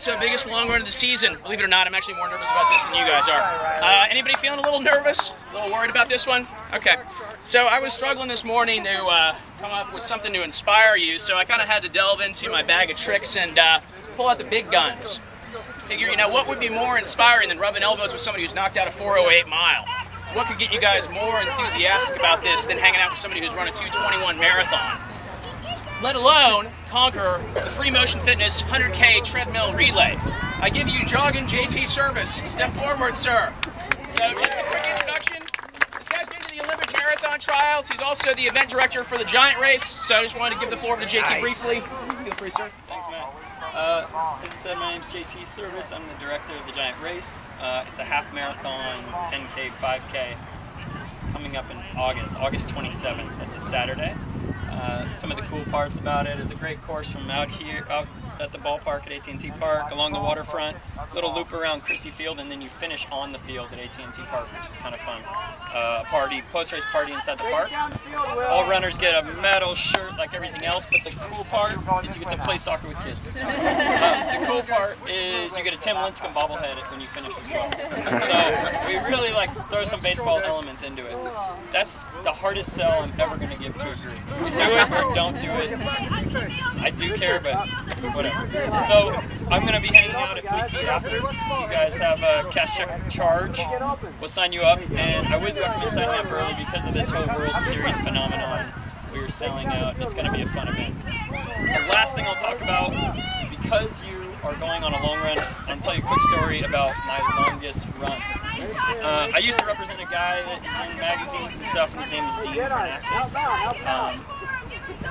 first biggest long run of the season. Believe it or not, I'm actually more nervous about this than you guys are. Anybody feeling a little nervous? A little worried about this one? Okay. So I was struggling this morning to come up with something to inspire you, so I kind of had to delve into my bag of tricks and pull out the big guns. Figure, you know, what would be more inspiring than rubbing elbows with somebody who's knocked out a 4:08 mile? What could get you guys more enthusiastic about this than hanging out with somebody who's run a 2:21 marathon? Let alone conquer the Free Motion Fitness 100K treadmill relay. I give you Jogging JT service. Step forward, sir. So just a quick introduction. This guy's been to the Olympic marathon trials. He's also the event director for the Giant Race. So I just wanted to give the floor to JT briefly. Feel free, sir. Thanks, Matt. As I said, my name's JT Service. I'm the director of the Giant Race. It's a half marathon, 10K, 5K, coming up in August 27th. That's a Saturday. Some of the cool parts about it is a great course from out at the ballpark at AT&T Park, along the waterfront, little loop around Chrissy Field, and then you finish on the field at AT&T Park, which is kind of fun. Post-race party inside the park. All runners get a medal, shirt, like everything else, but the cool part is you get to play soccer with kids. The cool part is you get a Tim Lincecum bobblehead when you finish as well. So we really throw some baseball elements into it. That's the hardest sell I'm ever going to give to a group. You do it or don't do it. I do care, but whatever. So I'm going to be hanging out at Fleet Feet after. If you guys have a cash check charge, we'll sign you up. And I would recommend signing up early because of this whole World Series phenomenon. We are selling out. It's going to be a fun event. The last thing I'll talk about is because you are going on a long run, I'll tell you a quick story about my longest run. I used to represent a guy that's in magazines and stuff, and his name is Dean.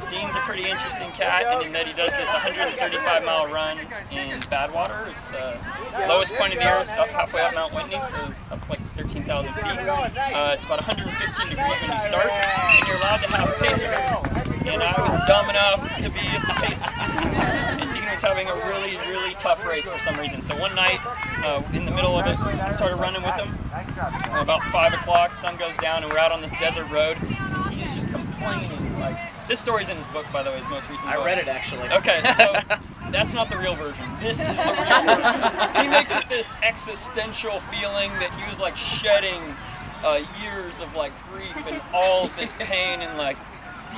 Dean's a pretty interesting cat in that he does this 135-mile run in Badwater. It's the lowest point in the earth, up halfway up Mount Whitney, so up like 13,000 feet. It's about 115 degrees when you start, and you're allowed to have a pacer. And I was dumb enough to be a pacer. And Dean was having a really, really tough race for some reason. So one night, in the middle of it, I started running with him. About 5 o'clock, sun goes down, and we're out on this desert road, and he is just complaining. This story's in his book, by the way, his most recent book. I read it, actually. Okay, so that's not the real version. This is the real version. He makes it this existential feeling that he was shedding years of grief and all of this pain and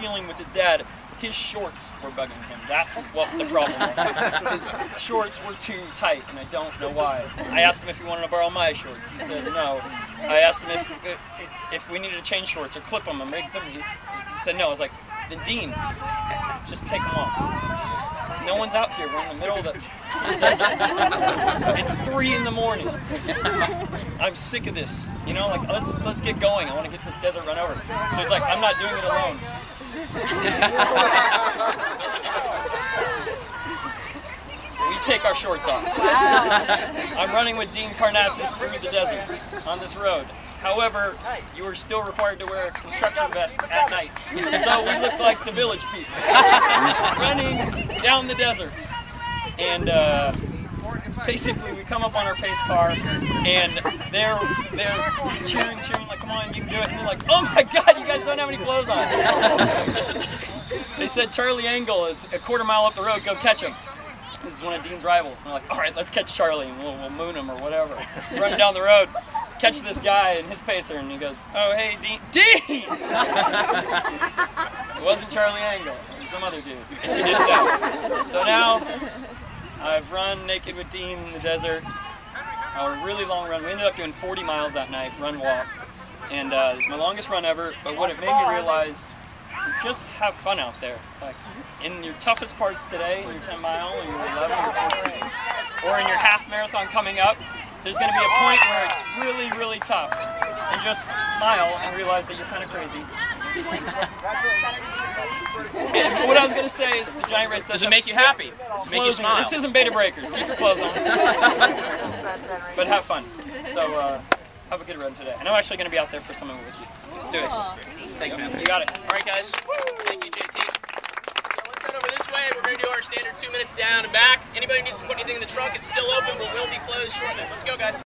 dealing with his dad. His shorts were bugging him. That's what the problem was. His shorts were too tight, and I don't know why. I asked him if he wanted to borrow my shorts. He said no. I asked him if we needed to change shorts or clip them and make them. He said no. I was like, then Dean, just take them off. No one's out here. We're in the middle of the desert. It's 3 in the morning. I'm sick of this. You know, let's get going. I want to get this desert run over. So he's like, I'm not doing it alone. We take our shorts off. Wow. I'm running with Dean Karnassus through the desert on this road. However, you are still required to wear a construction vest at night. So we look like the village people running down the desert. And basically we come up on our pace car and they're cheering, like, come on, you can do it. And they're like, oh my God, you guys don't have any clothes on. They said Charlie Angle is a quarter mile up the road, go catch him. This is one of Dean's rivals. And we're like, all right, let's catch Charlie and we'll moon him or whatever. Running down the road, catch this guy and his pacer, and he goes, oh, hey, Dean. Dean! It wasn't Charlie Angle. It was some other dude. We didn't know. So now I've run naked with Dean in the desert. A really long run. We ended up doing 40 miles that night, run, walk. And it's my longest run ever, but what it made me realize is just have fun out there. In your toughest parts today, in your 10 mile, or your 11 or 14, or in your half marathon coming up, there's going to be a point where it's really, really tough. And just smile and realize that you're kind of crazy. And what I was going to say is the Giant Race does it make you happy? Does it make you smile? This isn't Beta Breakers. Keep your clothes on. But have fun. So have a good run today. And I'm actually going to be out there for some of it with you. Let's do it. Thanks, man. You got it. All right, guys. Thank you, JT. So let's head over this way. We're going to do our standard 2 minutes down and back. Anybody who needs to put anything in the trunk, it's still open, but will be closed shortly. Let's go, guys.